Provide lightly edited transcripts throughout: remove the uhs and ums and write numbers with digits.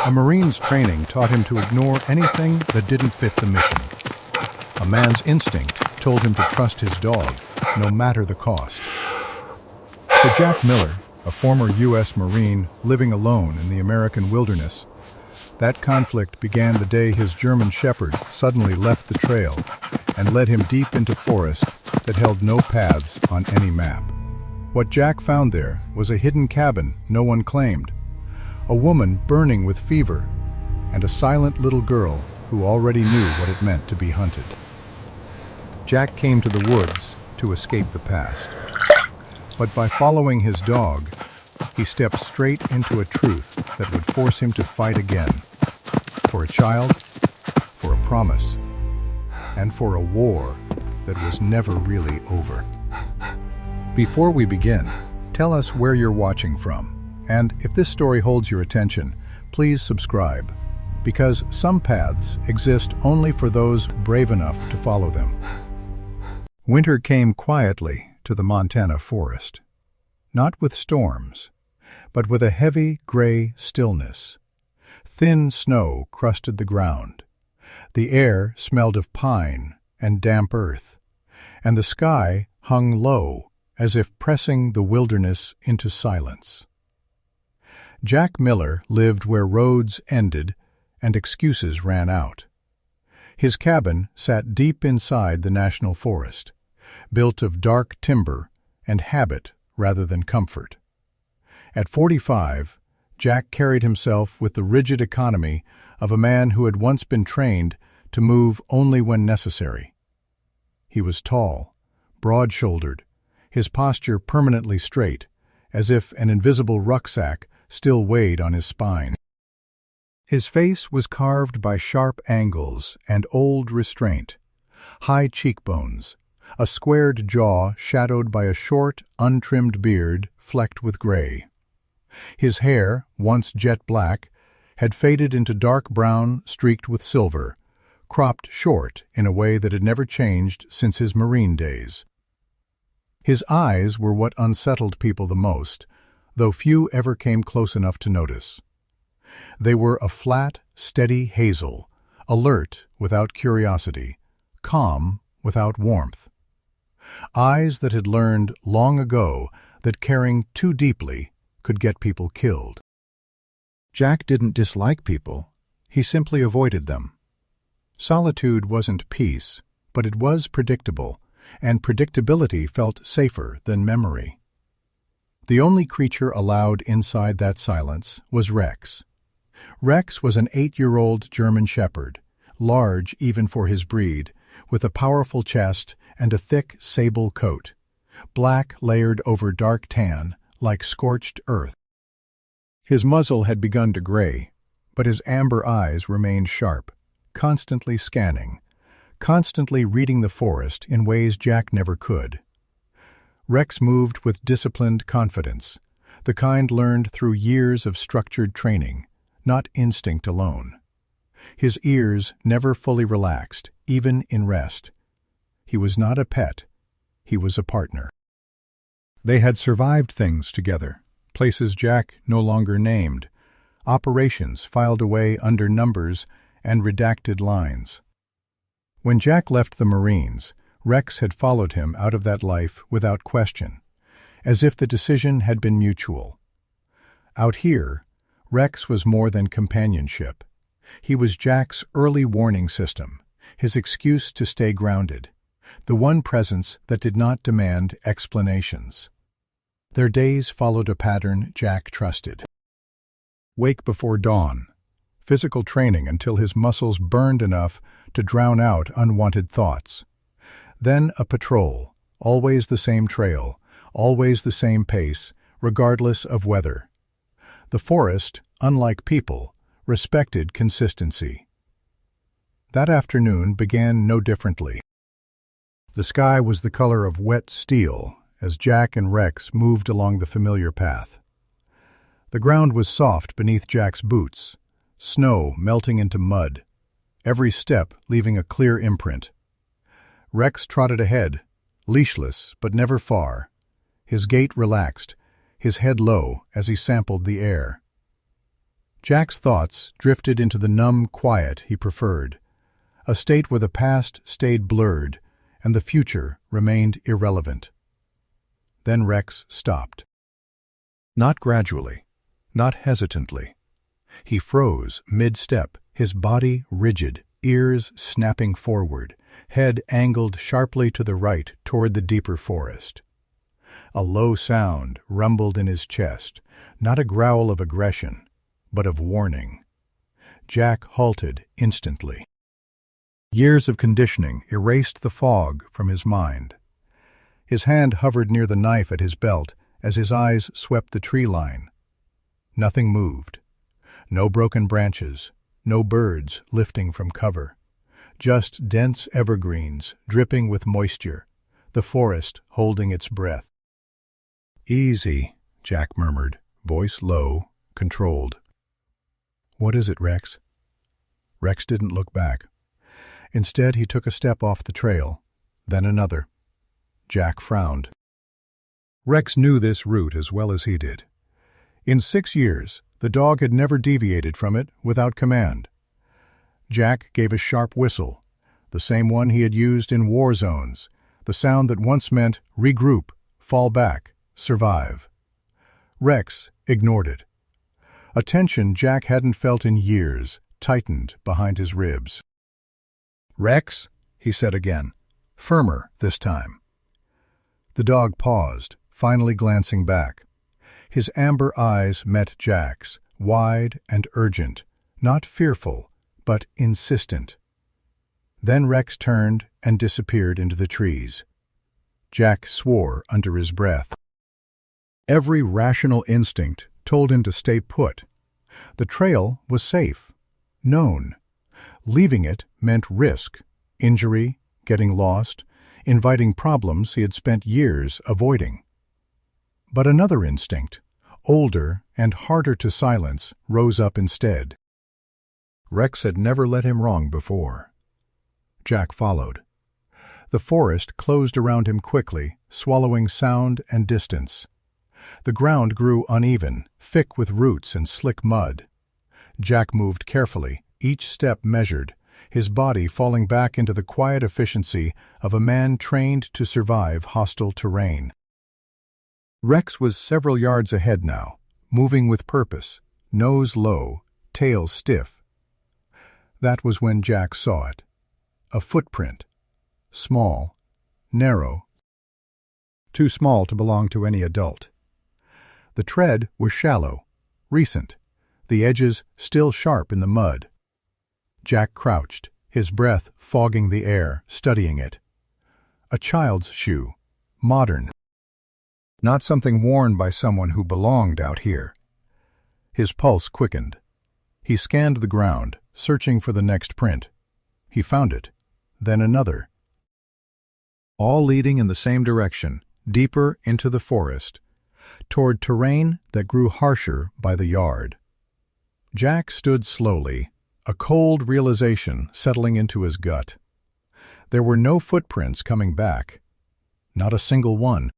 A Marine's training taught him to ignore anything that didn't fit the mission. A man's instinct told him to trust his dog, no matter the cost. For Jack Miller, a former U.S. Marine living alone in the American wilderness, that conflict began the day his German Shepherd suddenly left the trail and led him deep into forest that held no paths on any map. What Jack found there was a hidden cabin no one claimed, a woman burning with fever, and a silent little girl who already knew what it meant to be hunted. Jack came to the woods to escape the past. But by following his dog, he stepped straight into a truth that would force him to fight again. For a child, for a promise, and for a war that was never really over. Before we begin, tell us where you're watching from. And if this story holds your attention, please subscribe, because some paths exist only for those brave enough to follow them. Winter came quietly to the Montana forest, not with storms, but with a heavy gray stillness. Thin snow crusted the ground. The air smelled of pine and damp earth, and the sky hung low as if pressing the wilderness into silence. Jack Miller lived where roads ended and excuses ran out. His cabin sat deep inside the national forest, built of dark timber and habit rather than comfort. At 45, Jack carried himself with the rigid economy of a man who had once been trained to move only when necessary. He was tall, broad-shouldered, his posture permanently straight, as if an invisible rucksack still weighed on his spine. His face was carved by sharp angles and old restraint, high cheekbones, a squared jaw shadowed by a short, untrimmed beard flecked with gray. His hair, once jet black, had faded into dark brown streaked with silver, cropped short in a way that had never changed since his Marine days. His eyes were what unsettled people the most, though few ever came close enough to notice. They were a flat, steady hazel, alert without curiosity, calm without warmth. Eyes that had learned long ago that caring too deeply could get people killed. Jack didn't dislike people, he simply avoided them. Solitude wasn't peace, but it was predictable, and predictability felt safer than memory. The only creature allowed inside that silence was Rex. Rex was an 8-year-old German Shepherd, large even for his breed, with a powerful chest and a thick sable coat, black layered over dark tan like scorched earth. His muzzle had begun to gray, but his amber eyes remained sharp, constantly scanning, constantly reading the forest in ways Jack never could. Rex moved with disciplined confidence, the kind learned through years of structured training, not instinct alone. His ears never fully relaxed, even in rest. He was not a pet, he was a partner. They had survived things together, places Jack no longer named, operations filed away under numbers and redacted lines. When Jack left the Marines, Rex had followed him out of that life without question, as if the decision had been mutual. Out here, Rex was more than companionship. He was Jack's early warning system, his excuse to stay grounded, the one presence that did not demand explanations. Their days followed a pattern Jack trusted. Wake before dawn, physical training until his muscles burned enough to drown out unwanted thoughts. Then a patrol, always the same trail, always the same pace, regardless of weather. The forest, unlike people, respected consistency. That afternoon began no differently. The sky was the color of wet steel as Jack and Rex moved along the familiar path. The ground was soft beneath Jack's boots, snow melting into mud, every step leaving a clear imprint. Rex trotted ahead, leashless but never far, his gait relaxed, his head low as he sampled the air. Jack's thoughts drifted into the numb quiet he preferred, a state where the past stayed blurred and the future remained irrelevant. Then Rex stopped. Not gradually, not hesitantly. He froze mid-step, his body rigid, ears snapping forward, head angled sharply to the right toward the deeper forest. A low sound rumbled in his chest, not a growl of aggression, but of warning. Jack halted instantly. Years of conditioning erased the fog from his mind. His hand hovered near the knife at his belt as his eyes swept the tree line. Nothing moved. No broken branches, no birds lifting from cover. Just dense evergreens dripping with moisture, the forest holding its breath. "Easy," Jack murmured, voice low, controlled. "What is it, Rex?" Rex didn't look back. Instead, he took a step off the trail, then another. Jack frowned. Rex knew this route as well as he did. In 6 years, the dog had never deviated from it without command. Jack gave a sharp whistle, the same one he had used in war zones, the sound that once meant regroup, fall back, survive. Rex ignored it. A tension Jack hadn't felt in years tightened behind his ribs. "Rex," he said again, firmer this time. The dog paused, finally glancing back. His amber eyes met Jack's, wide and urgent, not fearful, but insistent. Then Rex turned and disappeared into the trees. Jack swore under his breath. Every rational instinct told him to stay put. The trail was safe, known. Leaving it meant risk, injury, getting lost, inviting problems he had spent years avoiding. But another instinct, older and harder to silence, rose up instead. Rex had never led him wrong before. Jack followed. The forest closed around him quickly, swallowing sound and distance. The ground grew uneven, thick with roots and slick mud. Jack moved carefully, each step measured, his body falling back into the quiet efficiency of a man trained to survive hostile terrain. Rex was several yards ahead now, moving with purpose, nose low, tail stiff. That was when Jack saw it. A footprint. Small, narrow, too small to belong to any adult. The tread was shallow, recent, the edges still sharp in the mud. Jack crouched, his breath fogging the air, studying it. A child's shoe, modern. Not something worn by someone who belonged out here. His pulse quickened. He scanned the ground, searching for the next print. He found it, then another. All leading in the same direction, deeper into the forest, toward terrain that grew harsher by the yard. Jack stood slowly, a cold realization settling into his gut. There were no footprints coming back. Not a single one.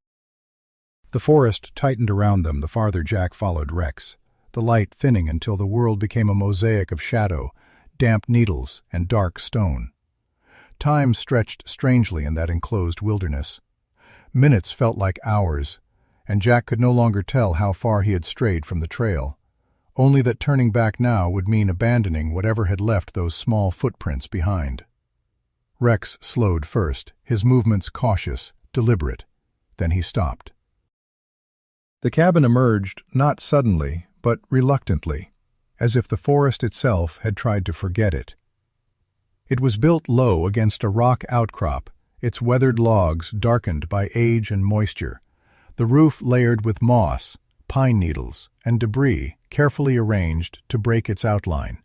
The forest tightened around them the farther Jack followed Rex, the light thinning until the world became a mosaic of shadow, damp needles, and dark stone. Time stretched strangely in that enclosed wilderness. Minutes felt like hours, and Jack could no longer tell how far he had strayed from the trail, only that turning back now would mean abandoning whatever had left those small footprints behind. Rex slowed first, his movements cautious, deliberate. Then he stopped. The cabin emerged not suddenly, but reluctantly, as if the forest itself had tried to forget it. It was built low against a rock outcrop, its weathered logs darkened by age and moisture, the roof layered with moss, pine needles, and debris carefully arranged to break its outline.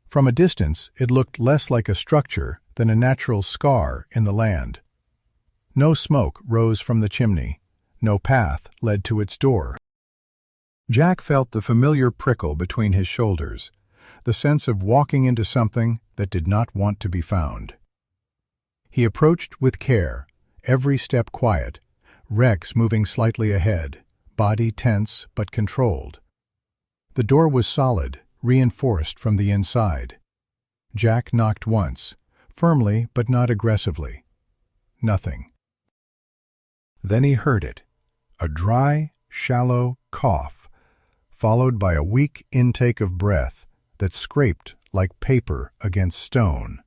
From a distance, it looked less like a structure than a natural scar in the land. No smoke rose from the chimney, no path led to its door. Jack felt the familiar prickle between his shoulders, the sense of walking into something that did not want to be found. He approached with care, every step quiet, Rex moving slightly ahead, body tense but controlled. The door was solid, reinforced from the inside. Jack knocked once, firmly but not aggressively. Nothing. Then he heard it, a dry, shallow cough, followed by a weak intake of breath that scraped like paper against stone.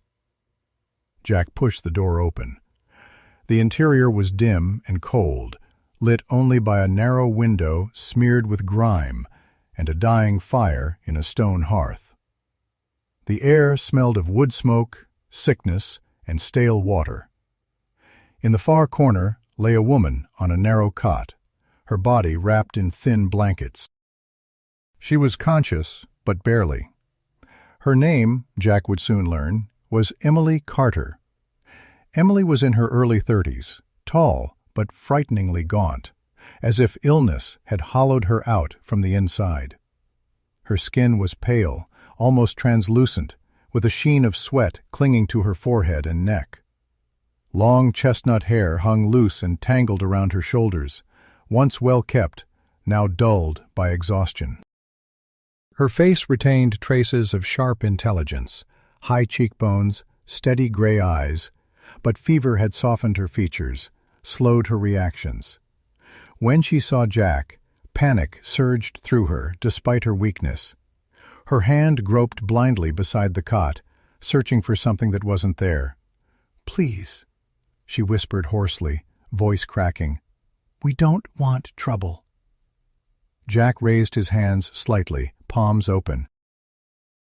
Jack pushed the door open. The interior was dim and cold, lit only by a narrow window smeared with grime and a dying fire in a stone hearth. The air smelled of wood smoke, sickness, and stale water. In the far corner lay a woman on a narrow cot, her body wrapped in thin blankets. She was conscious, but barely. Her name, Jack would soon learn, was Emily Carter. Emily was in her early 30s, tall but frighteningly gaunt, as if illness had hollowed her out from the inside. Her skin was pale, almost translucent, with a sheen of sweat clinging to her forehead and neck. Long chestnut hair hung loose and tangled around her shoulders, once well kept, now dulled by exhaustion. Her face retained traces of sharp intelligence, high cheekbones, steady gray eyes, but fever had softened her features, slowed her reactions. When she saw Jack, panic surged through her despite her weakness. Her hand groped blindly beside the cot, searching for something that wasn't there. "Please," she whispered hoarsely, voice cracking. "We don't want trouble." Jack raised his hands slightly, palms open.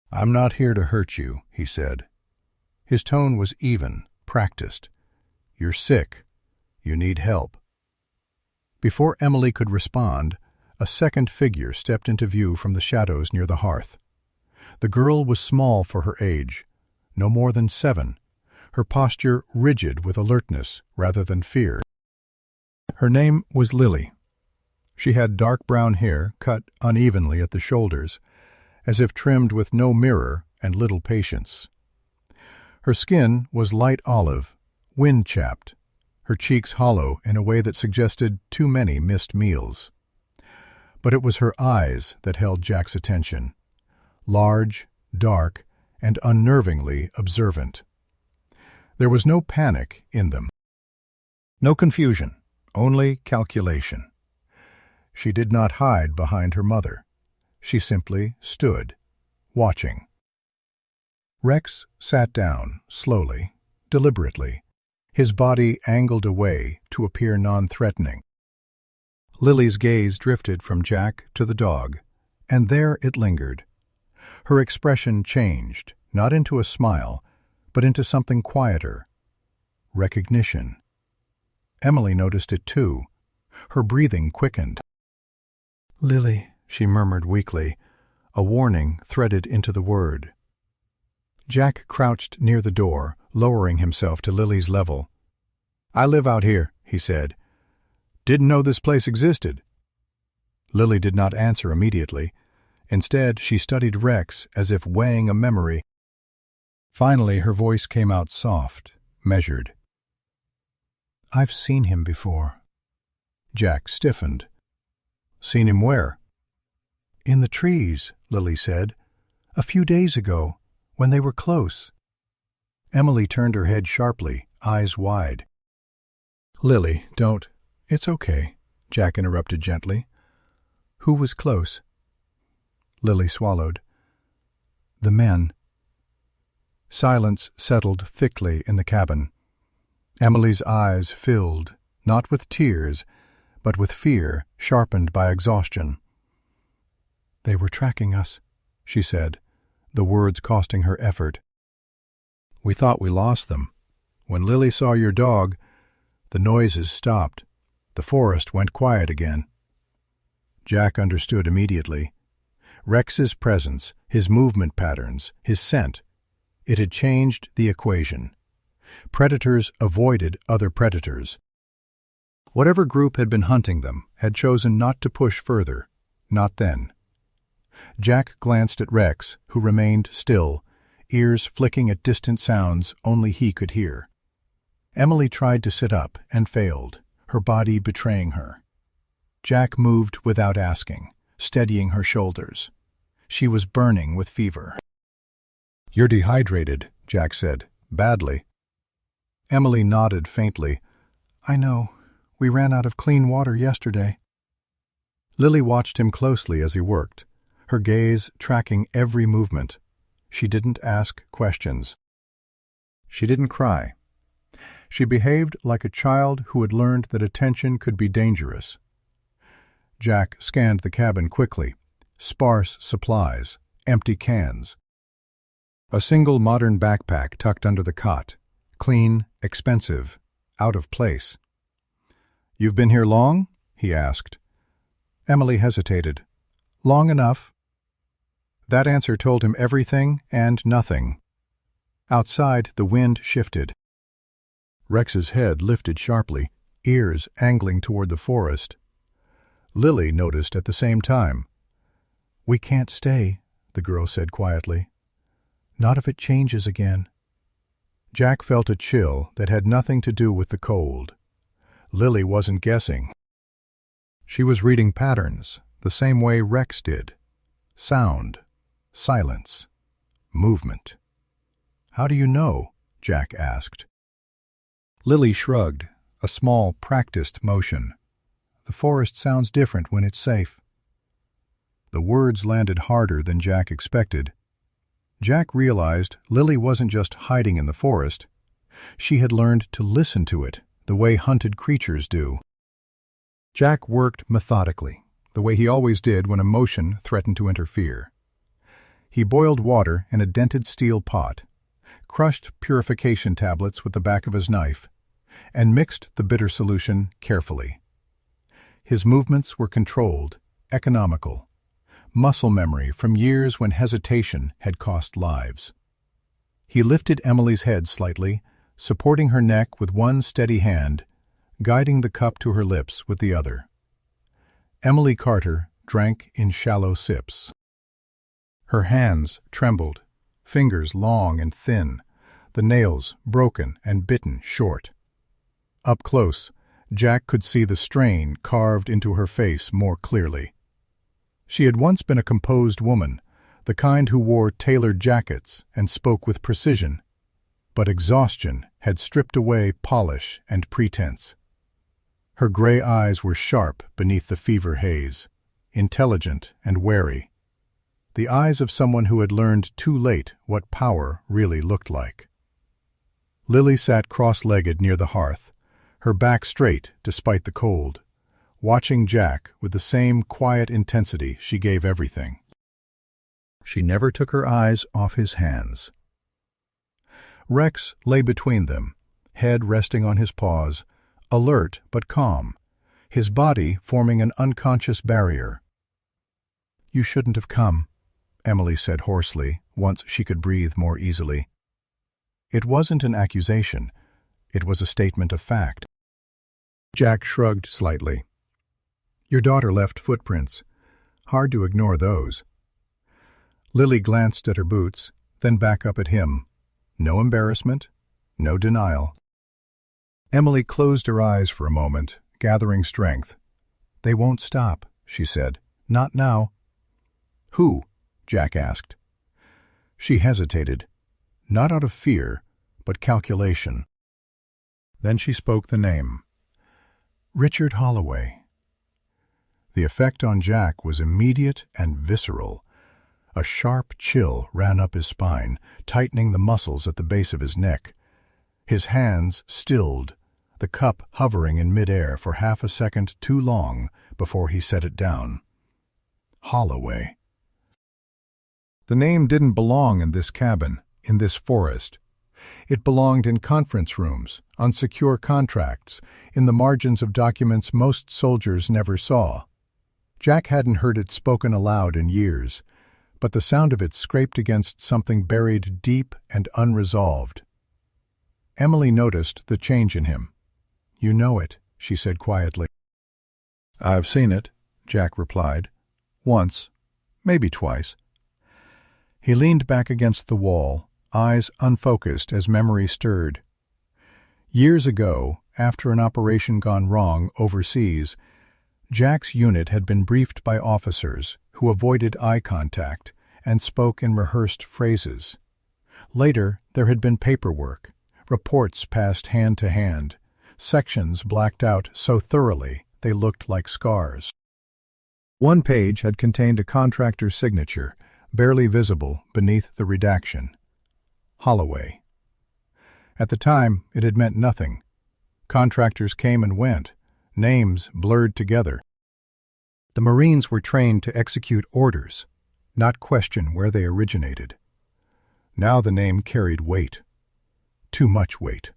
"I'm not here to hurt you," he said. His tone was even, practiced. "You're sick. You need help." Before Emily could respond, a second figure stepped into view from the shadows near the hearth. The girl was small for her age, no more than 7, her posture rigid with alertness rather than fear. Her name was Lily. She had dark brown hair cut unevenly at the shoulders, as if trimmed with no mirror and little patience. Her skin was light olive, wind-chapped, her cheeks hollow in a way that suggested too many missed meals. But it was her eyes that held Jack's attention, large, dark, and unnervingly observant. There was no panic in them. No confusion, only calculation. She did not hide behind her mother. She simply stood, watching. Rex sat down, slowly, deliberately, his body angled away to appear non-threatening. Lily's gaze drifted from Jack to the dog, and there it lingered. Her expression changed, not into a smile, but into something quieter. Recognition. Emily noticed it too. Her breathing quickened. "Lily," she murmured weakly, a warning threaded into the word. Jack crouched near the door, lowering himself to Lily's level. "I live out here," he said. "Didn't know this place existed." Lily did not answer immediately. Instead, she studied Rex as if weighing a memory. Finally, her voice came out soft, measured. "I've seen him before." Jack stiffened. "Seen him where?" "In the trees," Lily said. "A few days ago, when they were close." Emily turned her head sharply, eyes wide. "Lily, don't—" "It's okay," Jack interrupted gently. "Who was close?" Lily swallowed. "The men." Silence settled thickly in the cabin. Emily's eyes filled, not with tears, but with fear sharpened by exhaustion. "They were tracking us," she said, the words costing her effort. "We thought we lost them. When Lily saw your dog, the noises stopped. The forest went quiet again." Jack understood immediately. Rex's presence, his movement patterns, his scent, it had changed the equation. Predators avoided other predators. Whatever group had been hunting them had chosen not to push further, not then. Jack glanced at Rex, who remained still, ears flicking at distant sounds only he could hear. Emily tried to sit up and failed, her body betraying her. Jack moved without asking, steadying her shoulders. She was burning with fever. "You're dehydrated," Jack said. "Badly." Emily nodded faintly. "I know. We ran out of clean water yesterday." Lily watched him closely as he worked, her gaze tracking every movement. She didn't ask questions. She didn't cry. She behaved like a child who had learned that attention could be dangerous. Jack scanned the cabin quickly. Sparse supplies, empty cans. A single modern backpack tucked under the cot. Clean, expensive, out of place. "You've been here long?" he asked. Emily hesitated. "Long enough." That answer told him everything and nothing. Outside, the wind shifted. Rex's head lifted sharply, ears angling toward the forest. Lily noticed at the same time. "We can't stay," the girl said quietly. "Not if it changes again." Jack felt a chill that had nothing to do with the cold. Lily wasn't guessing. She was reading patterns, the same way Rex did. Sound, silence, movement. "How do you know?" Jack asked. Lily shrugged, a small, practiced motion. "The forest sounds different when it's safe." The words landed harder than Jack expected. Jack realized Lily wasn't just hiding in the forest. She had learned to listen to it, the way hunted creatures do. Jack worked methodically, the way he always did when emotion threatened to interfere. He boiled water in a dented steel pot, crushed purification tablets with the back of his knife, and mixed the bitter solution carefully. His movements were controlled, economical, muscle memory from years when hesitation had cost lives. He lifted Emily's head slightly, supporting her neck with one steady hand, guiding the cup to her lips with the other. Emily Carter drank in shallow sips. Her hands trembled, fingers long and thin, the nails broken and bitten short. Up close, Jack could see the strain carved into her face more clearly. She had once been a composed woman, the kind who wore tailored jackets and spoke with precision, but exhaustion had stripped away polish and pretense. Her gray eyes were sharp beneath the fever haze, intelligent and wary, the eyes of someone who had learned too late what power really looked like. Lily sat cross-legged near the hearth, her back straight despite the cold, watching Jack with the same quiet intensity she gave everything. She never took her eyes off his hands. Rex lay between them, head resting on his paws, alert but calm, his body forming an unconscious barrier. "You shouldn't have come," Emily said hoarsely, once she could breathe more easily. It wasn't an accusation. It was a statement of fact. Jack shrugged slightly. "Your daughter left footprints. Hard to ignore those." Lily glanced at her boots, then back up at him. No embarrassment, no denial. Emily closed her eyes for a moment, gathering strength. "They won't stop," she said. "Not now." "Who?" Jack asked. She hesitated, not out of fear, but calculation. Then she spoke the name. "Richard Holloway." The effect on Jack was immediate and visceral. A sharp chill ran up his spine, tightening the muscles at the base of his neck. His hands stilled, the cup hovering in midair for half a second too long before he set it down. Holloway. The name didn't belong in this cabin, in this forest. It belonged in conference rooms, on secure contracts, in the margins of documents most soldiers never saw. Jack hadn't heard it spoken aloud in years, but the sound of it scraped against something buried deep and unresolved. Emily noticed the change in him. "You know it," she said quietly. "I've seen it," Jack replied. "Once, maybe twice." He leaned back against the wall, eyes unfocused as memory stirred. Years ago, after an operation gone wrong overseas, Jack's unit had been briefed by officers who avoided eye contact, and spoke in rehearsed phrases. Later, there had been paperwork, reports passed hand to hand, sections blacked out so thoroughly they looked like scars. One page had contained a contractor's signature, barely visible beneath the redaction. Holloway. At the time, it had meant nothing. Contractors came and went, names blurred together. The Marines were trained to execute orders, not question where they originated. Now the name carried weight. Too much weight.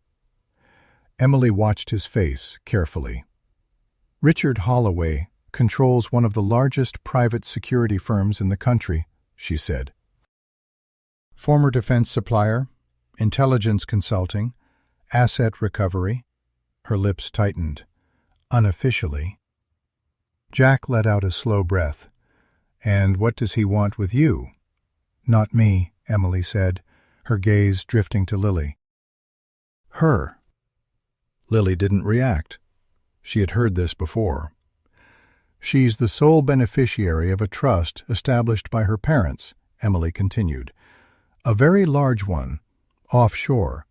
Emily watched his face carefully. Richard Holloway controls one of the largest private security firms in the country, she said. Former defense supplier, intelligence consulting, asset recovery. Her lips tightened. Unofficially. Jack let out a slow breath. And what does he want with you? Not me, Emily said, her gaze drifting to Lily. Her. Lily didn't react. She had heard this before. She's the sole beneficiary of a trust established by her parents, Emily continued. A very large one, offshore.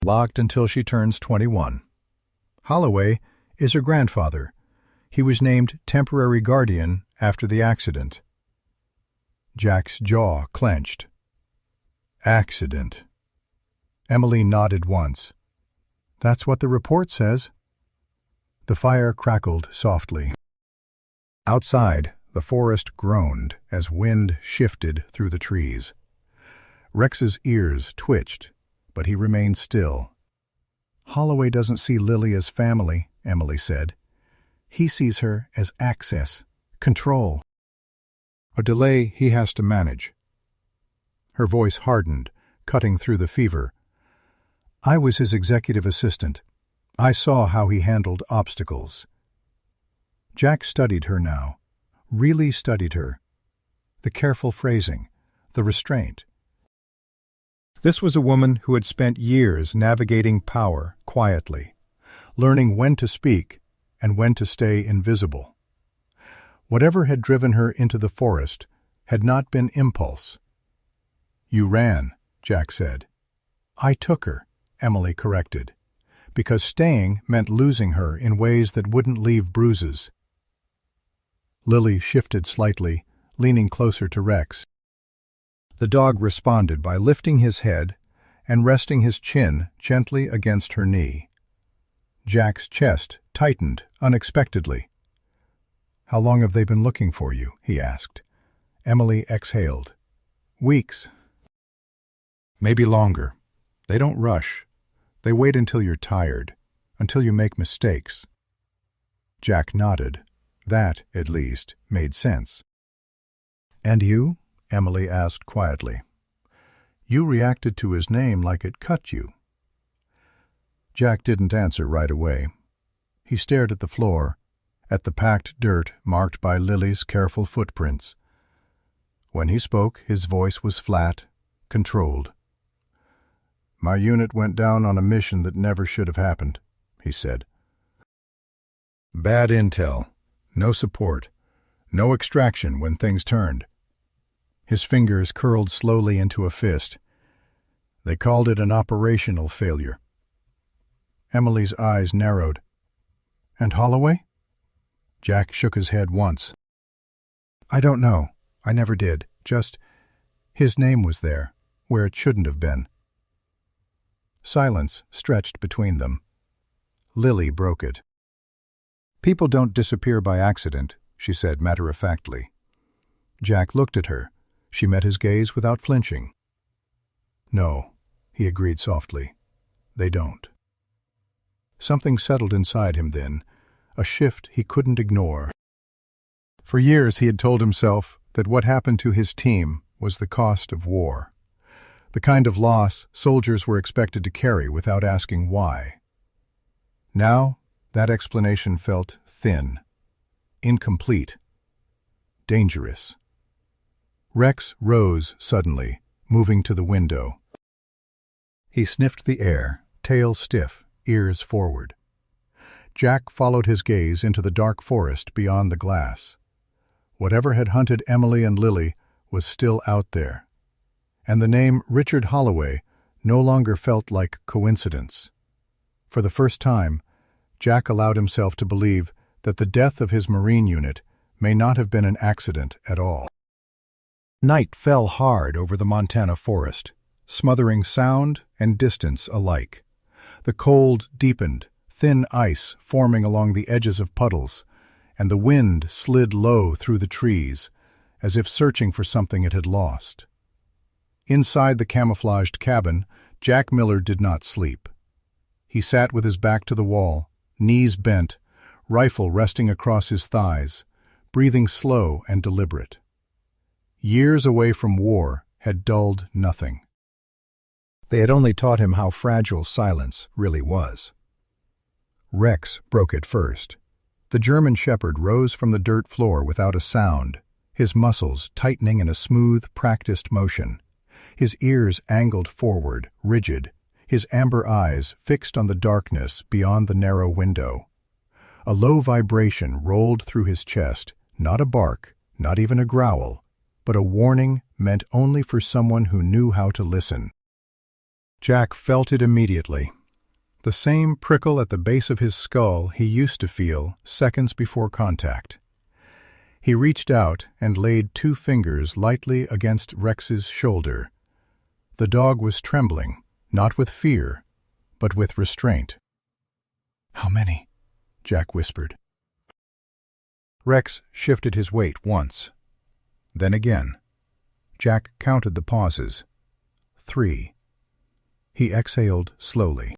Locked until she turns 21. Holloway is her grandfather. He was named temporary guardian after the accident. Jack's jaw clenched. Accident. Emily nodded once. That's what the report says. The fire crackled softly. Outside, the forest groaned as wind shifted through the trees. Rex's ears twitched, but he remained still. Holloway doesn't see Lily as family, Emily said. He sees her as access, control. A delay he has to manage. Her voice hardened, cutting through the fever. I was his executive assistant. I saw how he handled obstacles. Jack studied her now, really studied her. The careful phrasing, the restraint. This was a woman who had spent years navigating power quietly, learning when to speak and when to stay invisible. Whatever had driven her into the forest had not been impulse. You ran, Jack said. I took her, Emily corrected, because staying meant losing her in ways that wouldn't leave bruises. Lily shifted slightly, leaning closer to Rex. The dog responded by lifting his head and resting his chin gently against her knee. Jack's chest tightened unexpectedly. How long have they been looking for you? He asked. Emily exhaled. Weeks. Maybe longer. They don't rush. They wait until you're tired, until you make mistakes. Jack nodded. That, at least, made sense. And you? Emily asked quietly. You reacted to his name like it cut you. Jack didn't answer right away. He stared at the floor, at the packed dirt marked by Lily's careful footprints. When he spoke, his voice was flat, controlled. My unit went down on a mission that never should have happened, he said. Bad intel, no support, no extraction when things turned. His fingers curled slowly into a fist. They called it an operational failure. Emily's eyes narrowed. And Holloway? Jack shook his head once. I don't know. I never did. Just, his name was there, where it shouldn't have been. Silence stretched between them. Lily broke it. People don't disappear by accident, she said matter-of-factly. Jack looked at her. She met his gaze without flinching. No, he agreed softly. They don't. Something settled inside him then, a shift he couldn't ignore. For years he had told himself that what happened to his team was the cost of war, the kind of loss soldiers were expected to carry without asking why. Now, that explanation felt thin, incomplete, dangerous. Rex rose suddenly, moving to the window. He sniffed the air, tail stiff, ears forward. Jack followed his gaze into the dark forest beyond the glass. Whatever had hunted Emily and Lily was still out there, and the name Richard Holloway no longer felt like coincidence. For the first time, Jack allowed himself to believe that the death of his Marine unit may not have been an accident at all. Night fell hard over the Montana forest, smothering sound and distance alike. The cold deepened, thin ice forming along the edges of puddles, and the wind slid low through the trees, as if searching for something it had lost. Inside the camouflaged cabin, Jack Miller did not sleep. He sat with his back to the wall, knees bent, rifle resting across his thighs, breathing slow and deliberate. Years away from war had dulled nothing. They had only taught him how fragile silence really was. Rex broke it first. The German shepherd rose from the dirt floor without a sound, his muscles tightening in a smooth, practiced motion, his ears angled forward, rigid, his amber eyes fixed on the darkness beyond the narrow window. A low vibration rolled through his chest, not a bark, not even a growl, but a warning meant only for someone who knew how to listen. Jack felt it immediately. The same prickle at the base of his skull he used to feel seconds before contact. He reached out and laid 2 fingers lightly against Rex's shoulder. The dog was trembling, not with fear, but with restraint. "How many?" Jack whispered. Rex shifted his weight once. Then again. Jack counted the pauses. 3. He exhaled slowly.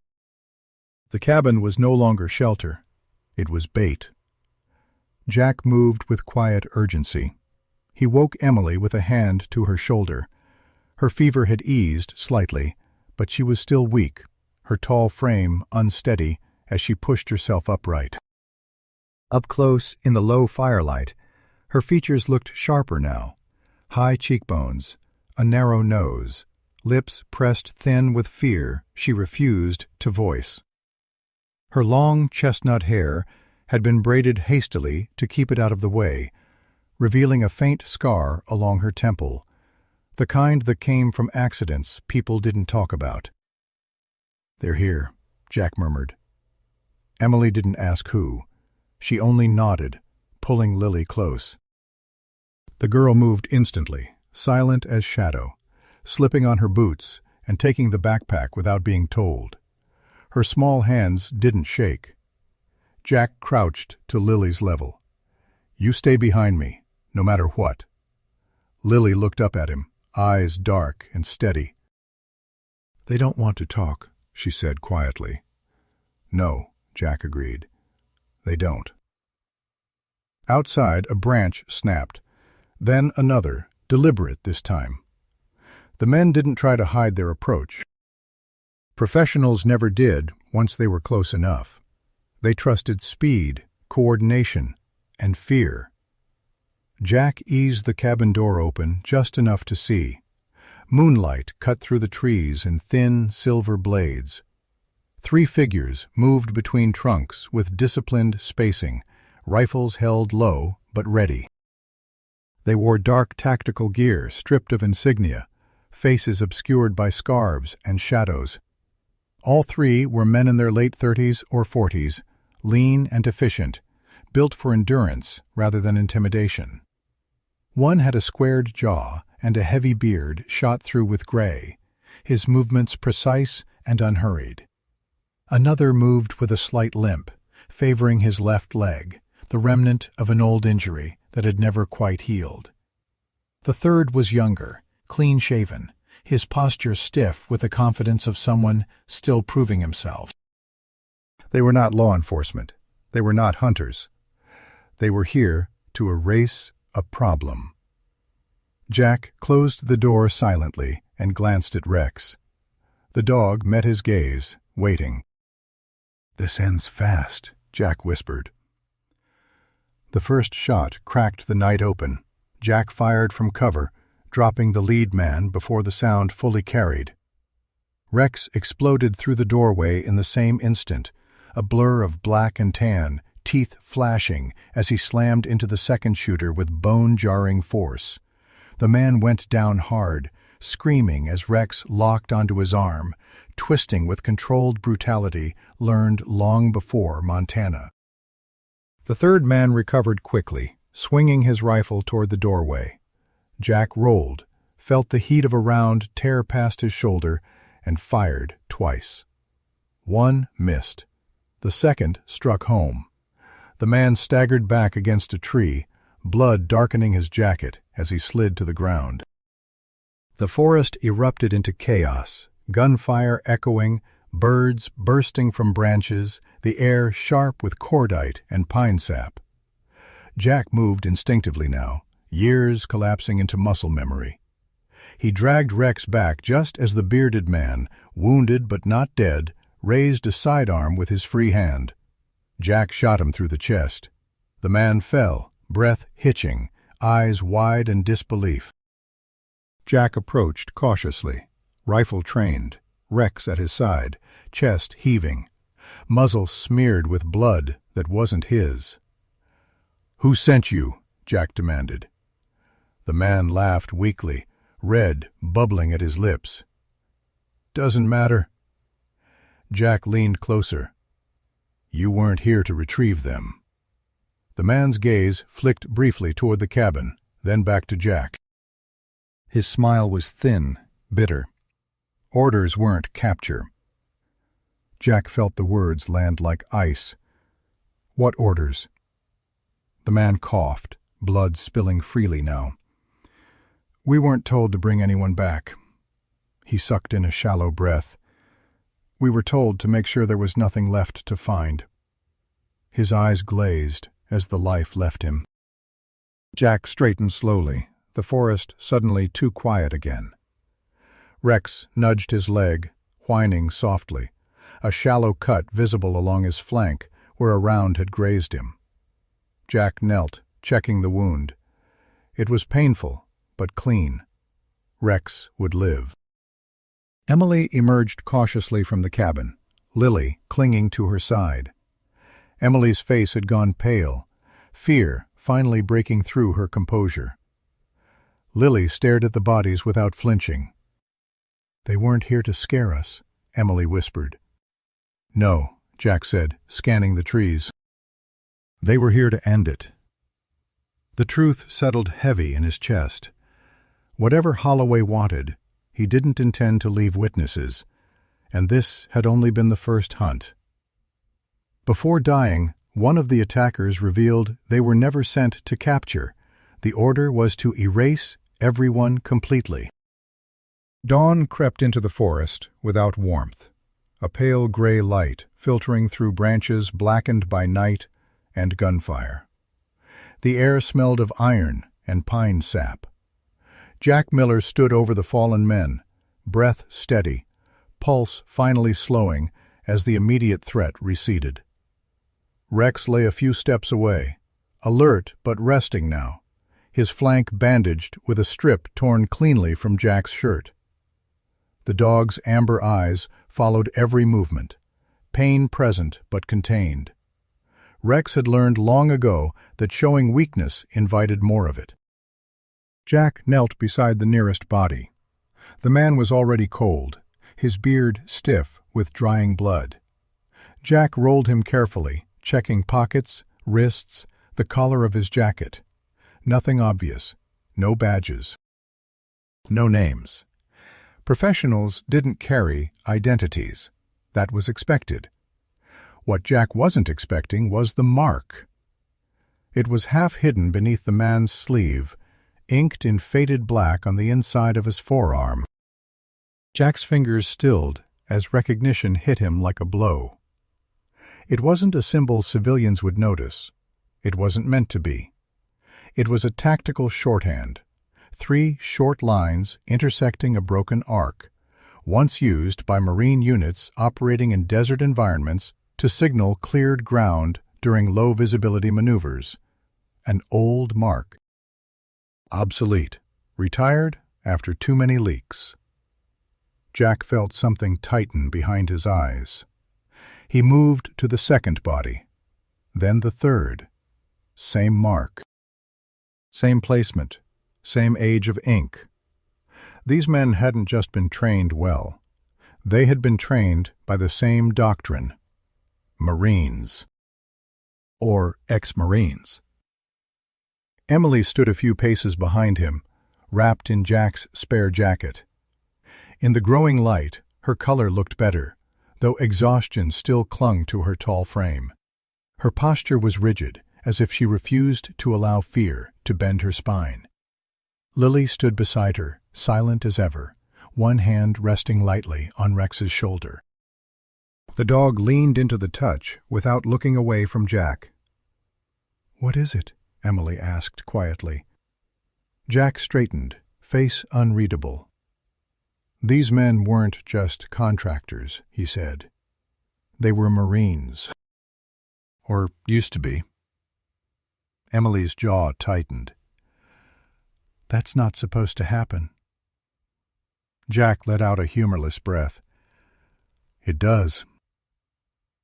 The cabin was no longer shelter. It was bait. Jack moved with quiet urgency. He woke Emily with a hand to her shoulder. Her fever had eased slightly, but she was still weak, her tall frame unsteady as she pushed herself upright. Up close, in the low firelight, her features looked sharper now. High cheekbones, a narrow nose, lips pressed thin with fear she refused to voice. Her long chestnut hair had been braided hastily to keep it out of the way, revealing a faint scar along her temple, the kind that came from accidents people didn't talk about. "They're here," Jack murmured. Emily didn't ask who. She only nodded, pulling Lily close. The girl moved instantly, silent as shadow, slipping on her boots and taking the backpack without being told. Her small hands didn't shake. Jack crouched to Lily's level. "You stay behind me, no matter what." Lily looked up at him, eyes dark and steady. "They don't want to talk," she said quietly. "No," Jack agreed. "They don't." Outside, a branch snapped, then another, deliberate this time. The men didn't try to hide their approach. Professionals never did once they were close enough. They trusted speed, coordination, and fear. Jack eased the cabin door open just enough to see. Moonlight cut through the trees in thin, silver blades. 3 figures moved between trunks with disciplined spacing, rifles held low but ready. They wore dark tactical gear stripped of insignia, faces obscured by scarves and shadows. All 3 were men in their late 30s or 40s, lean and efficient, built for endurance rather than intimidation. One had a squared jaw and a heavy beard shot through with gray, his movements precise and unhurried. Another moved with a slight limp, favoring his left leg, the remnant of an old injury that had never quite healed. The third was younger, clean-shaven, his posture stiff with the confidence of someone still proving himself. They were not law enforcement. They were not hunters. They were here to erase a problem. Jack closed the door silently and glanced at Rex. The dog met his gaze, waiting. "This ends fast," Jack whispered. The first shot cracked the night open. Jack fired from cover, dropping the lead man before the sound fully carried. Rex exploded through the doorway in the same instant, a blur of black and tan, teeth flashing as he slammed into the second shooter with bone-jarring force. The man went down hard, screaming as Rex locked onto his arm, twisting with controlled brutality learned long before Montana. The third man recovered quickly, swinging his rifle toward the doorway. Jack rolled, felt the heat of a round tear past his shoulder, and fired twice. One missed. The second struck home. The man staggered back against a tree, blood darkening his jacket as he slid to the ground. The forest erupted into chaos, gunfire echoing, birds bursting from branches, the air sharp with cordite and pine sap. Jack moved instinctively now, years collapsing into muscle memory. He dragged Rex back just as the bearded man, wounded but not dead, raised a sidearm with his free hand. Jack shot him through the chest. The man fell, breath hitching, eyes wide in disbelief. Jack approached cautiously, rifle trained, Rex at his side, chest heaving, muzzle smeared with blood that wasn't his. "Who sent you?" Jack demanded. The man laughed weakly, red bubbling at his lips. "Doesn't matter." Jack leaned closer. "You weren't here to retrieve them." The man's gaze flicked briefly toward the cabin, then back to Jack. His smile was thin, bitter. Orders weren't capture. Jack felt the words land like ice. "What orders?" The man coughed, blood spilling freely now. "We weren't told to bring anyone back." He sucked in a shallow breath. "We were told to make sure there was nothing left to find." His eyes glazed as the life left him. Jack straightened slowly, the forest suddenly too quiet again. Rex nudged his leg, whining softly, a shallow cut visible along his flank where a round had grazed him. Jack knelt, checking the wound. It was painful, but clean. Rex would live. Emily emerged cautiously from the cabin, Lily clinging to her side. Emily's face had gone pale, fear finally breaking through her composure. Lily stared at the bodies without flinching. "They weren't here to scare us," Emily whispered. "No," Jack said, scanning the trees. "They were here to end it." The truth settled heavy in his chest. Whatever Holloway wanted, he didn't intend to leave witnesses, and this had only been the first hunt. Before dying, one of the attackers revealed they were never sent to capture. The order was to erase everyone completely. Dawn crept into the forest without warmth, a pale gray light filtering through branches blackened by night and gunfire. The air smelled of iron and pine sap. Jack Miller stood over the fallen men, breath steady, pulse finally slowing as the immediate threat receded. Rex lay a few steps away, alert but resting now, his flank bandaged with a strip torn cleanly from Jack's shirt. The dog's amber eyes followed every movement, pain present but contained. Rex had learned long ago that showing weakness invited more of it. Jack knelt beside the nearest body. The man was already cold, his beard stiff with drying blood. Jack rolled him carefully, checking pockets, wrists, the collar of his jacket. Nothing obvious, no badges, no names. Professionals didn't carry identities. That was expected. What Jack wasn't expecting was the mark. It was half hidden beneath the man's sleeve, inked in faded black on the inside of his forearm. Jack's fingers stilled as recognition hit him like a blow. It wasn't a symbol civilians would notice. It wasn't meant to be. It was a tactical shorthand, 3 short lines intersecting a broken arc, once used by Marine units operating in desert environments to signal cleared ground during low-visibility maneuvers. An old mark. Obsolete. Retired after too many leaks. Jack felt something tighten behind his eyes. He moved to the second body, then the third. Same mark. Same placement, same age of ink. These men hadn't just been trained well. They had been trained by the same doctrine. Marines. Or ex-Marines. Emily stood a few paces behind him, wrapped in Jack's spare jacket. In the growing light, her color looked better, though exhaustion still clung to her tall frame. Her posture was rigid, as if she refused to allow fear to bend her spine. Lily stood beside her, silent as ever, one hand resting lightly on Rex's shoulder. The dog leaned into the touch without looking away from Jack. "What is it?" Emily asked quietly. Jack straightened, face unreadable. "These men weren't just contractors," he said. "They were Marines. Or used to be." Emily's jaw tightened. "That's not supposed to happen." Jack let out a humorless breath. "It does."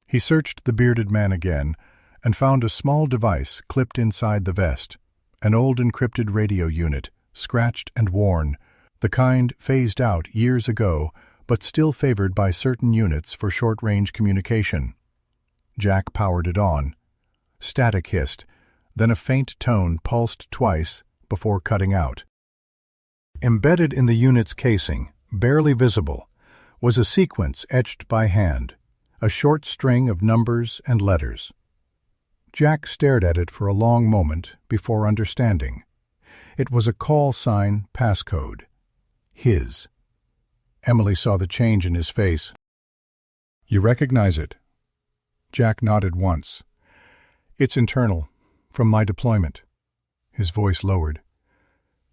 He searched the bearded man again and found a small device clipped inside the vest, an old encrypted radio unit, scratched and worn, the kind phased out years ago but still favored by certain units for short-range communication. Jack powered it on. Static hissed, then a faint tone pulsed twice before cutting out. Embedded in the unit's casing, barely visible, was a sequence etched by hand, a short string of numbers and letters. Jack stared at it for a long moment before understanding. It was a call sign passcode. His. Emily saw the change in his face. "You recognize it?" Jack nodded once. "It's internal, from my deployment." His voice lowered.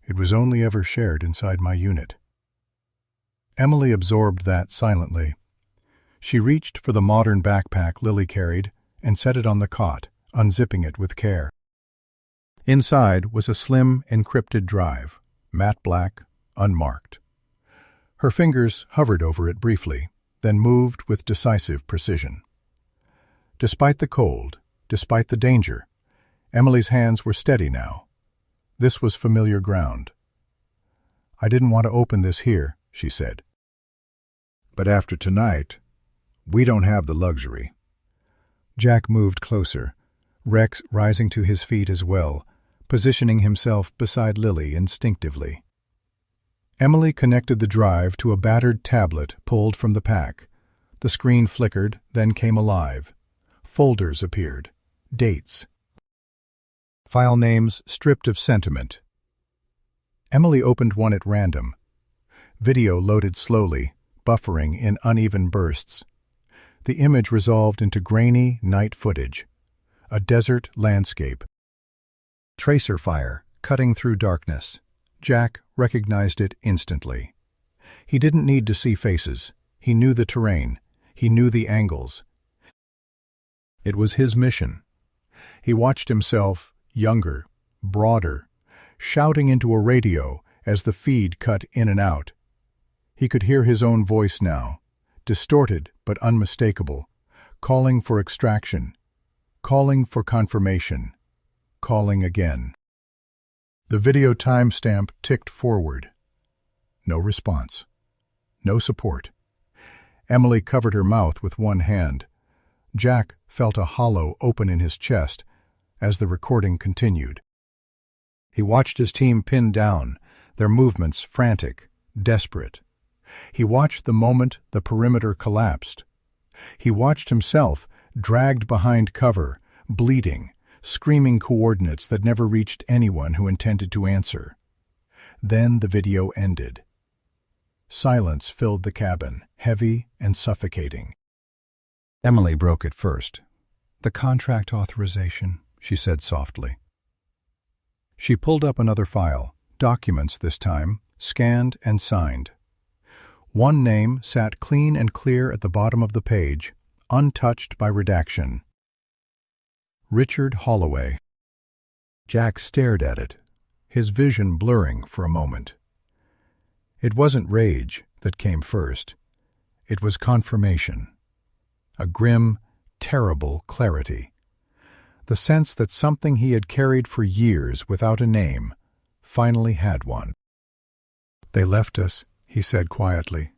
"It was only ever shared inside my unit." Emily absorbed that silently. She reached for the modern backpack Lily carried and set it on the cot, unzipping it with care. Inside was a slim, encrypted drive, matte black, unmarked. Her fingers hovered over it briefly, then moved with decisive precision. Despite the cold, despite the danger, Emily's hands were steady now. This was familiar ground. "I didn't want to open this here," she said. "But after tonight, we don't have the luxury." Jack moved closer, Rex rising to his feet as well, positioning himself beside Lily instinctively. Emily connected the drive to a battered tablet pulled from the pack. The screen flickered, then came alive. Folders appeared. Dates. File names stripped of sentiment. Emily opened one at random. Video loaded slowly, buffering in uneven bursts. The image resolved into grainy night footage. A desert landscape. Tracer fire, cutting through darkness. Jack recognized it instantly. He didn't need to see faces. He knew the terrain. He knew the angles. It was his mission. He watched himself, younger, broader, shouting into a radio as the feed cut in and out. He could hear his own voice now, distorted but unmistakable, calling for extraction, calling for confirmation, calling again. The video timestamp ticked forward. No response. No support. Emily covered her mouth with one hand. Jack felt a hollow open in his chest as the recording continued. He watched his team pinned down, their movements frantic, desperate. He watched the moment the perimeter collapsed. He watched himself dragged behind cover, bleeding, screaming coordinates that never reached anyone who intended to answer. Then the video ended. Silence filled the cabin, heavy and suffocating. Emily broke it first. "The contract authorization," she said softly. She pulled up another file, documents this time, scanned and signed. One name sat clean and clear at the bottom of the page, untouched by redaction. Richard Holloway. Jack stared at it, his vision blurring for a moment. It wasn't rage that came first. It was confirmation. A grim, terrible clarity. The sense that something he had carried for years without a name finally had one. "They left us," he said quietly,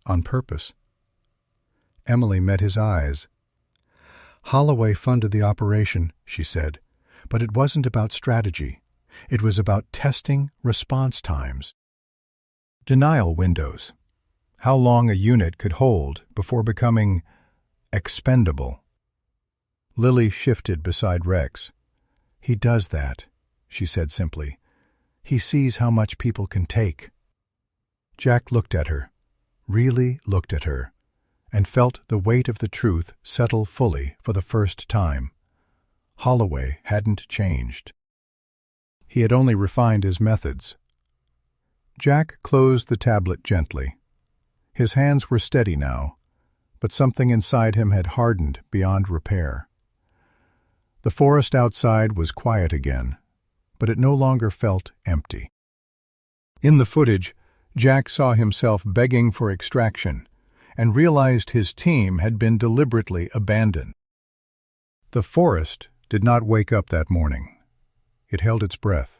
"on purpose." Emily met his eyes. "Holloway funded the operation," she said, "but it wasn't about strategy. It was about testing response times. Denial windows. How long a unit could hold before becoming expendable." Lily shifted beside Rex. "He does that," she said simply. "He sees how much people can take." Jack looked at her, really looked at her, and felt the weight of the truth settle fully for the first time. Holloway hadn't changed. He had only refined his methods. Jack closed the tablet gently. His hands were steady now, but something inside him had hardened beyond repair. The forest outside was quiet again, but it no longer felt empty. In the footage, Jack saw himself begging for extraction and realized his team had been deliberately abandoned. The forest did not wake up that morning. It held its breath.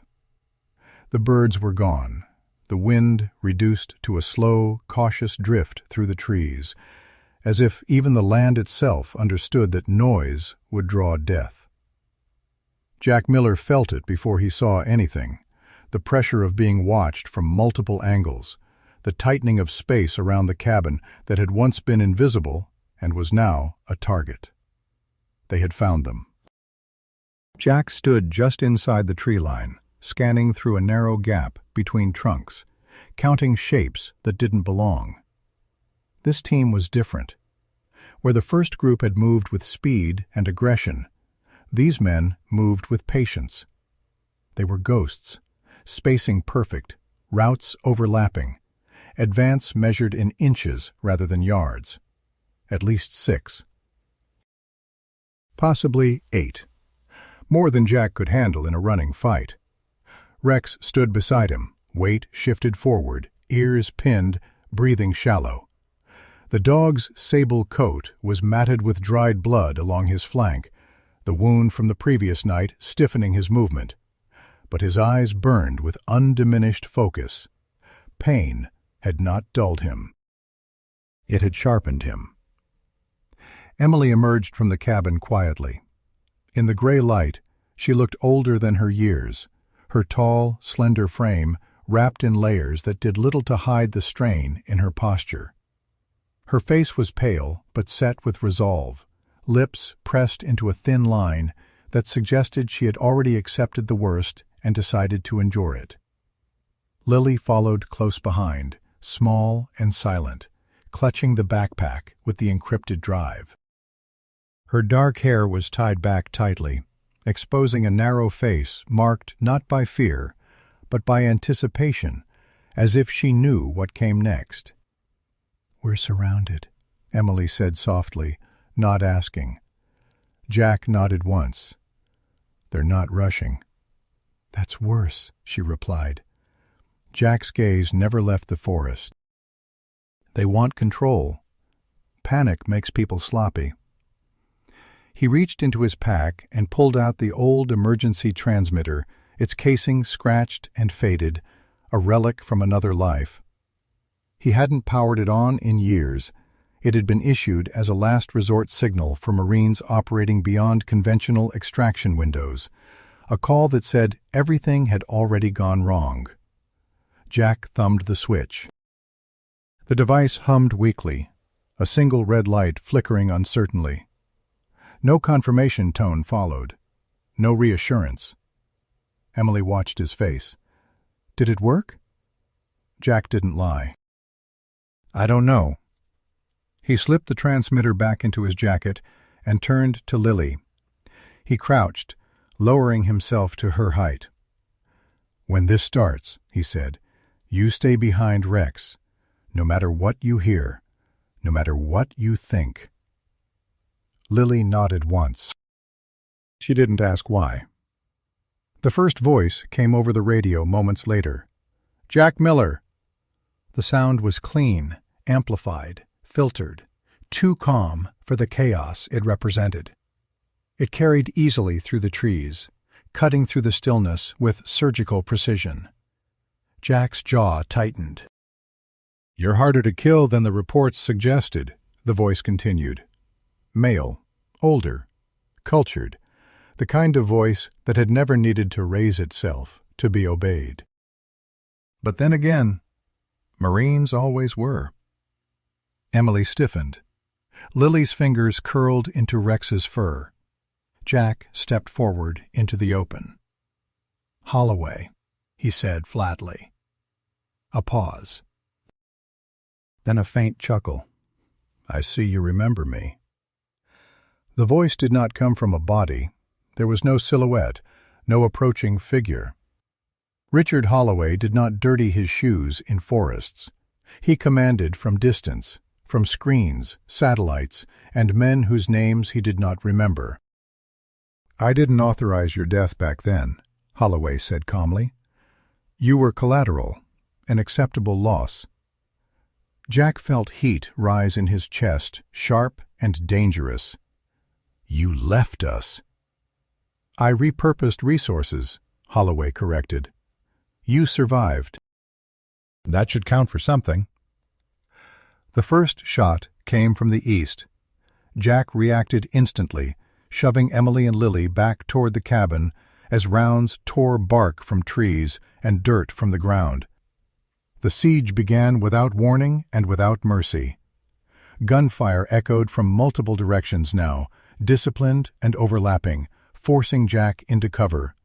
The birds were gone, the wind reduced to a slow, cautious drift through the trees, as if even the land itself understood that noise would draw death. Jack Miller felt it before he saw anything, the pressure of being watched from multiple angles, the tightening of space around the cabin that had once been invisible and was now a target. They had found them. Jack stood just inside the tree line, scanning through a narrow gap between trunks, counting shapes that didn't belong. This team was different. Where the first group had moved with speed and aggression, these men moved with patience. They were ghosts, spacing perfect, routes overlapping, advance measured in inches rather than yards. At least 6. Possibly 8. More than Jack could handle in a running fight. Rex stood beside him, weight shifted forward, ears pinned, breathing shallow. The dog's sable coat was matted with dried blood along his flank, the wound from the previous night stiffening his movement. But his eyes burned with undiminished focus. Pain had not dulled him. It had sharpened him. Emily emerged from the cabin quietly. In the gray light, she looked older than her years, her tall, slender frame wrapped in layers that did little to hide the strain in her posture. Her face was pale but set with resolve, lips pressed into a thin line that suggested she had already accepted the worst and decided to endure it. Lily followed close behind, small and silent, clutching the backpack with the encrypted drive. Her dark hair was tied back tightly, exposing a narrow face marked not by fear, but by anticipation, as if she knew what came next. "We're surrounded," Emily said softly, not asking. Jack nodded once. "They're not rushing." "That's worse," she replied. Jack's gaze never left the forest. "They want control. Panic makes people sloppy." He reached into his pack and pulled out the old emergency transmitter, its casing scratched and faded, a relic from another life. He hadn't powered it on in years. It had been issued as a last resort signal for Marines operating beyond conventional extraction windows, a call that said everything had already gone wrong. Jack thumbed the switch. The device hummed weakly, a single red light flickering uncertainly. No confirmation tone followed. No reassurance. Emily watched his face. "Did it work?" Jack didn't lie. "I don't know." He slipped the transmitter back into his jacket and turned to Lily. He crouched, lowering himself to her height. "When this starts," he said, "you stay behind Rex, no matter what you hear, no matter what you think." Lily nodded once. She didn't ask why. The first voice came over the radio moments later. "Jack Miller." The sound was clean, amplified, filtered, too calm for the chaos it represented. It carried easily through the trees, cutting through the stillness with surgical precision. Jack's jaw tightened. "You're harder to kill than the reports suggested," the voice continued. Male, older, cultured, the kind of voice that had never needed to raise itself to be obeyed. But then again, Marines always were. Emily stiffened. Lily's fingers curled into Rex's fur. Jack stepped forward into the open. "Holloway," he said flatly. A pause. Then a faint chuckle. "I see you remember me." The voice did not come from a body. There was no silhouette, no approaching figure. Richard Holloway did not dirty his shoes in forests. He commanded from distance, from screens, satellites, and men whose names he did not remember. "I didn't authorize your death back then," Holloway said calmly. "You were collateral, an acceptable loss." Jack felt heat rise in his chest, sharp and dangerous. "You left us." "I repurposed resources," Holloway corrected. "You survived." "That should count for something." The first shot came from the east. Jack reacted instantly, shoving Emily and Lily back toward the cabin as rounds tore bark from trees and dirt from the ground. The siege began without warning and without mercy. Gunfire echoed from multiple directions now, disciplined and overlapping, forcing Jack into cover.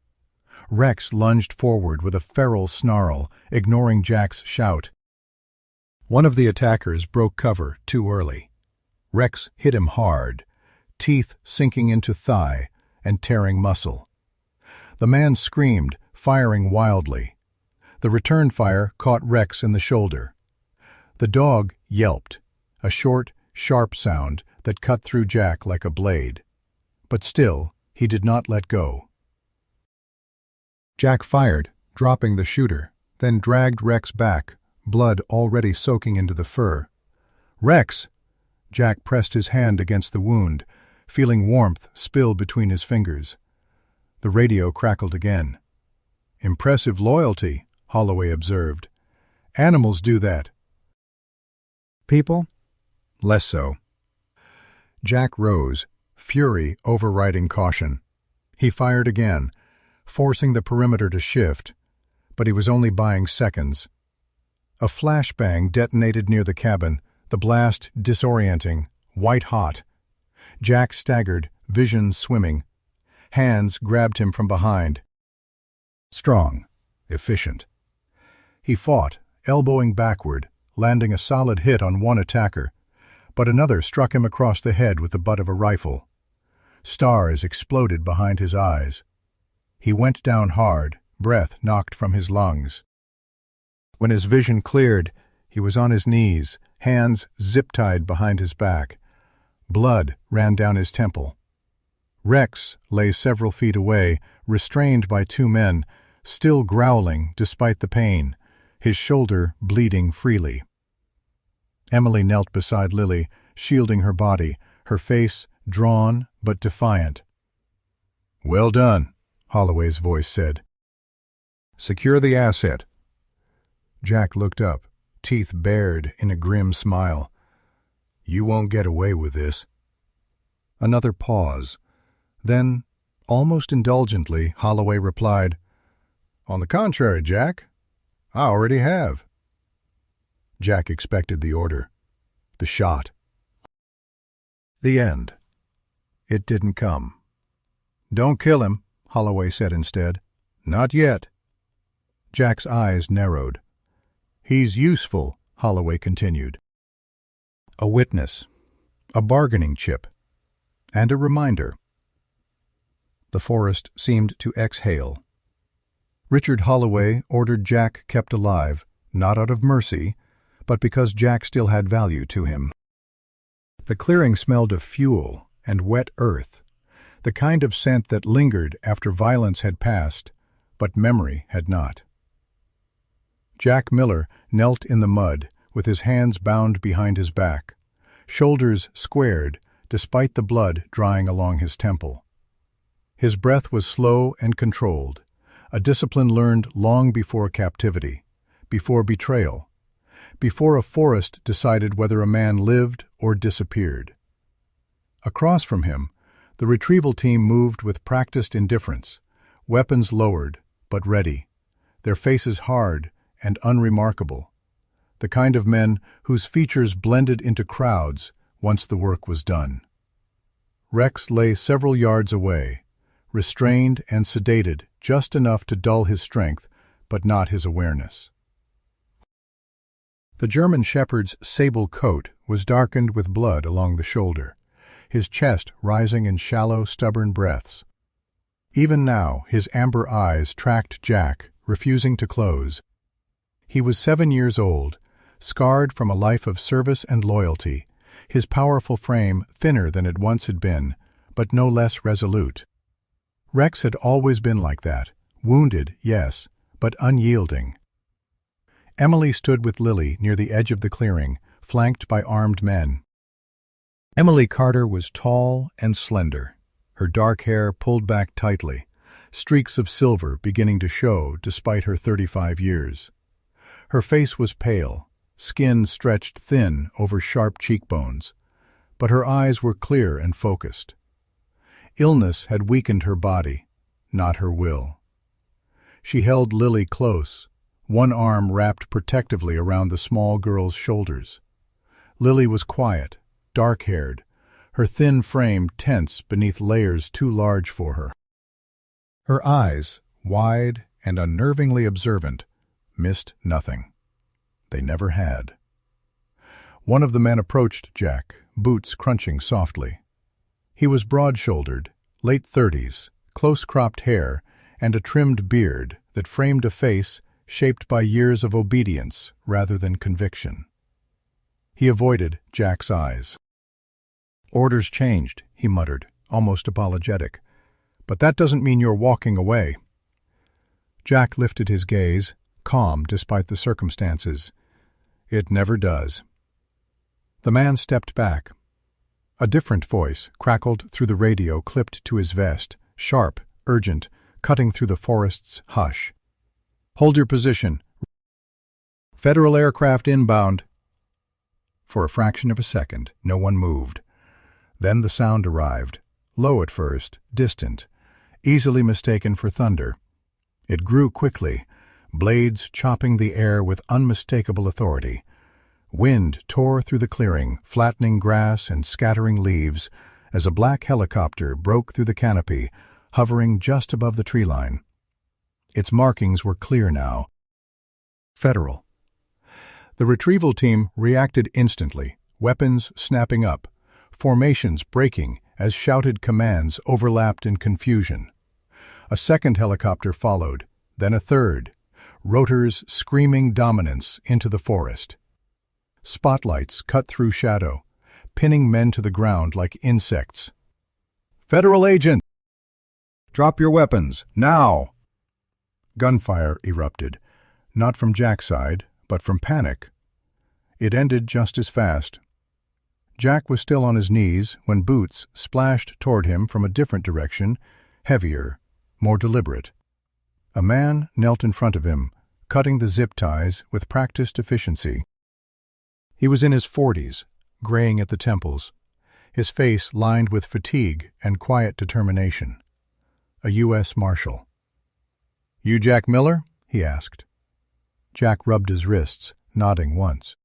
Rex lunged forward with a feral snarl, ignoring Jack's shout. One of the attackers broke cover too early. Rex hit him hard, teeth sinking into thigh and tearing muscle. The man screamed, firing wildly. The return fire caught Rex in the shoulder. The dog yelped, a short, sharp sound that cut through Jack like a blade. But still, he did not let go. Jack fired, dropping the shooter, then dragged Rex back, blood already soaking into the fur. "Rex!" Jack pressed his hand against the wound, feeling warmth spill between his fingers. The radio crackled again. "Impressive loyalty," Holloway observed. "Animals do that." "People? Less so." Jack rose, fury overriding caution. He fired again, forcing the perimeter to shift, but he was only buying seconds. A flashbang detonated near the cabin, the blast disorienting, white-hot. Jack staggered, vision swimming. Hands grabbed him from behind. Strong, efficient. He fought, elbowing backward, landing a solid hit on one attacker, but another struck him across the head with the butt of a rifle. Stars exploded behind his eyes. He went down hard, breath knocked from his lungs. When his vision cleared, he was on his knees, hands zip-tied behind his back. Blood ran down his temple. Rex lay several feet away, restrained by two men, still growling despite the pain, his shoulder bleeding freely. Emily knelt beside Lily, shielding her body, her face drawn but defiant. "Well done," Holloway's voice said. "Secure the asset." Jack looked up, teeth bared in a grim smile. "You won't get away with this." Another pause. Then, almost indulgently, Holloway replied, "On the contrary, Jack, I already have." Jack expected the order, the shot. The end. It didn't come. "Don't kill him," Holloway said instead. "Not yet." Jack's eyes narrowed. "He's useful," Holloway continued. "A witness, a bargaining chip, and a reminder." The forest seemed to exhale. Richard Holloway ordered Jack kept alive, not out of mercy, but because Jack still had value to him. The clearing smelled of fuel and wet earth, the kind of scent that lingered after violence had passed, but memory had not. Jack Miller knelt in the mud, with his hands bound behind his back, shoulders squared despite the blood drying along his temple. His breath was slow and controlled, a discipline learned long before captivity, before betrayal, before a forest decided whether a man lived or disappeared. Across from him, the retrieval team moved with practiced indifference, weapons lowered, but ready, their faces hard and unremarkable, the kind of men whose features blended into crowds once the work was done. Rex lay several yards away, restrained and sedated just enough to dull his strength, but not his awareness. The German shepherd's sable coat was darkened with blood along the shoulder, his chest rising in shallow, stubborn breaths. Even now, his amber eyes tracked Jack, refusing to close. He was 7 years old, scarred from a life of service and loyalty, his powerful frame thinner than it once had been, but no less resolute. Rex had always been like that, wounded, yes, but unyielding. Emily stood with Lily near the edge of the clearing, flanked by armed men. Emily Carter was tall and slender, her dark hair pulled back tightly, streaks of silver beginning to show despite her 35 years. Her face was pale, skin stretched thin over sharp cheekbones, but her eyes were clear and focused. Illness had weakened her body, not her will. She held Lily close, one arm wrapped protectively around the small girl's shoulders. Lily was quiet, dark-haired, her thin frame tense beneath layers too large for her. Her eyes, wide and unnervingly observant, missed nothing. They never had. One of the men approached Jack, boots crunching softly. He was broad-shouldered, late 30s, close-cropped hair, and a trimmed beard that framed a face shaped by years of obedience rather than conviction. He avoided Jack's eyes. "Orders changed," he muttered, almost apologetic. "But that doesn't mean you're walking away." Jack lifted his gaze, calm despite the circumstances. "It never does." The man stepped back. A different voice crackled through the radio clipped to his vest, sharp, urgent, cutting through the forest's hush. "Hold your position. Federal aircraft inbound." For a fraction of a second, no one moved. Then the sound arrived, low at first, distant, easily mistaken for thunder. It grew quickly, blades chopping the air with unmistakable authority. Wind tore through the clearing, flattening grass and scattering leaves, as a black helicopter broke through the canopy, hovering just above the tree line. Its markings were clear now. Federal. The retrieval team reacted instantly, weapons snapping up, formations breaking as shouted commands overlapped in confusion. A second helicopter followed, then a third, rotors screaming dominance into the forest. Spotlights cut through shadow, pinning men to the ground like insects. "Federal agent! Drop your weapons, now!" Gunfire erupted, not from Jack's side, but from panic. It ended just as fast. Jack was still on his knees when boots splashed toward him from a different direction, heavier, more deliberate. A man knelt in front of him, cutting the zip ties with practiced efficiency. He was in his 40s, graying at the temples, his face lined with fatigue and quiet determination. A U.S. Marshal. "You Jack Miller?" he asked. Jack rubbed his wrists, nodding once.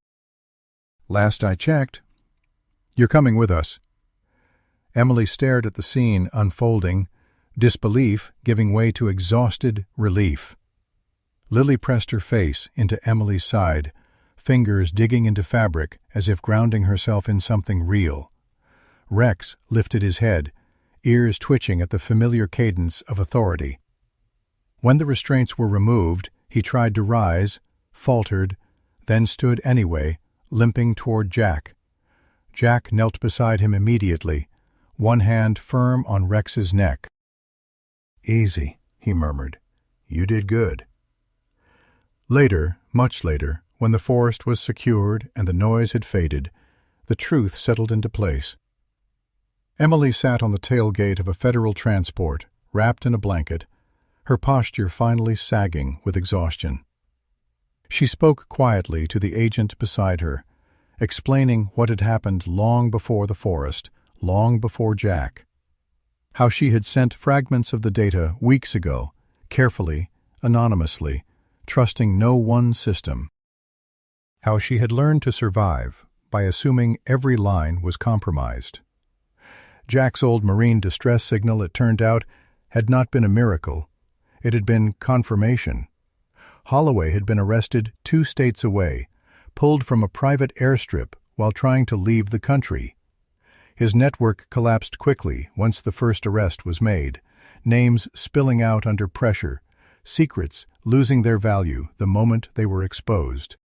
"Last I checked." "You're coming with us." Emily stared at the scene unfolding, disbelief giving way to exhausted relief. Lily pressed her face into Emily's side, fingers digging into fabric as if grounding herself in something real. Rex lifted his head, ears twitching at the familiar cadence of authority. When the restraints were removed, he tried to rise, faltered, then stood anyway, limping toward Jack. Jack knelt beside him immediately, one hand firm on Rex's neck. "Easy," he murmured. "You did good." Later, much later, when the forest was secured and the noise had faded, the truth settled into place. Emily sat on the tailgate of a federal transport, wrapped in a blanket, her posture finally sagging with exhaustion. She spoke quietly to the agent beside her, explaining what had happened long before the forest, long before Jack. How she had sent fragments of the data weeks ago, carefully, anonymously, trusting no one system. How she had learned to survive by assuming every line was compromised. Jack's old Marine distress signal, it turned out, had not been a miracle. It had been confirmation. Holloway had been arrested 2 states away, pulled from a private airstrip while trying to leave the country. His network collapsed quickly once the first arrest was made, names spilling out under pressure, secrets losing their value the moment they were exposed.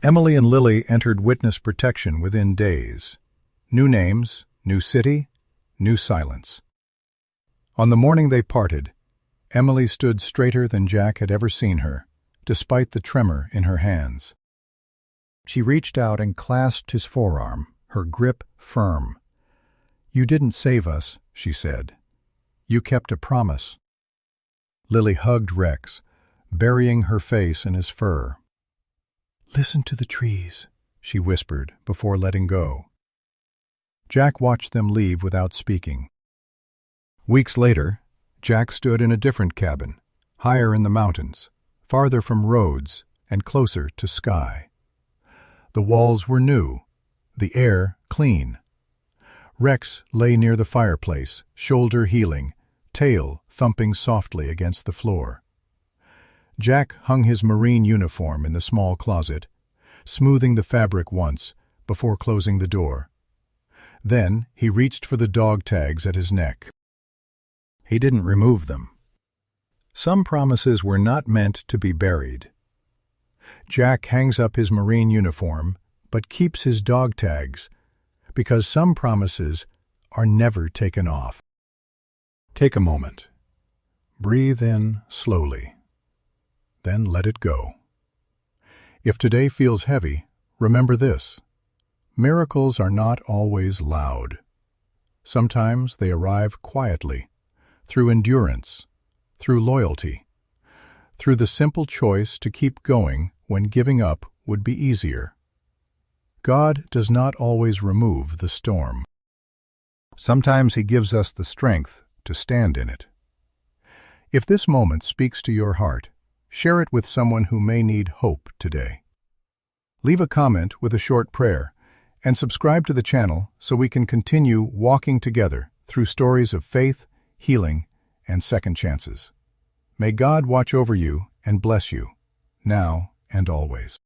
Emily and Lily entered witness protection within days. New names, new city, new silence. On the morning they parted, Emily stood straighter than Jack had ever seen her, despite the tremor in her hands. She reached out and clasped his forearm, her grip firm. "You didn't save us," she said. "You kept a promise." Lily hugged Rex, burying her face in his fur. "Listen to the trees," she whispered before letting go. Jack watched them leave without speaking. Weeks later, Jack stood in a different cabin, higher in the mountains, farther from roads and closer to sky. The walls were new, the air clean. Rex lay near the fireplace, shoulder healing, tail thumping softly against the floor. Jack hung his Marine uniform in the small closet, smoothing the fabric once before closing the door. Then he reached for the dog tags at his neck. He didn't remove them. Some promises were not meant to be buried. Jack hangs up his Marine uniform, but keeps his dog tags, because some promises are never taken off. Take a moment. Breathe in slowly. Then let it go. If today feels heavy, remember this. Miracles are not always loud. Sometimes they arrive quietly, through endurance, through loyalty, through the simple choice to keep going when giving up would be easier. God does not always remove the storm. Sometimes He gives us the strength to stand in it. If this moment speaks to your heart, share it with someone who may need hope today. Leave a comment with a short prayer, and subscribe to the channel so we can continue walking together through stories of faith, healing, and second chances. May God watch over you and bless you, now and always.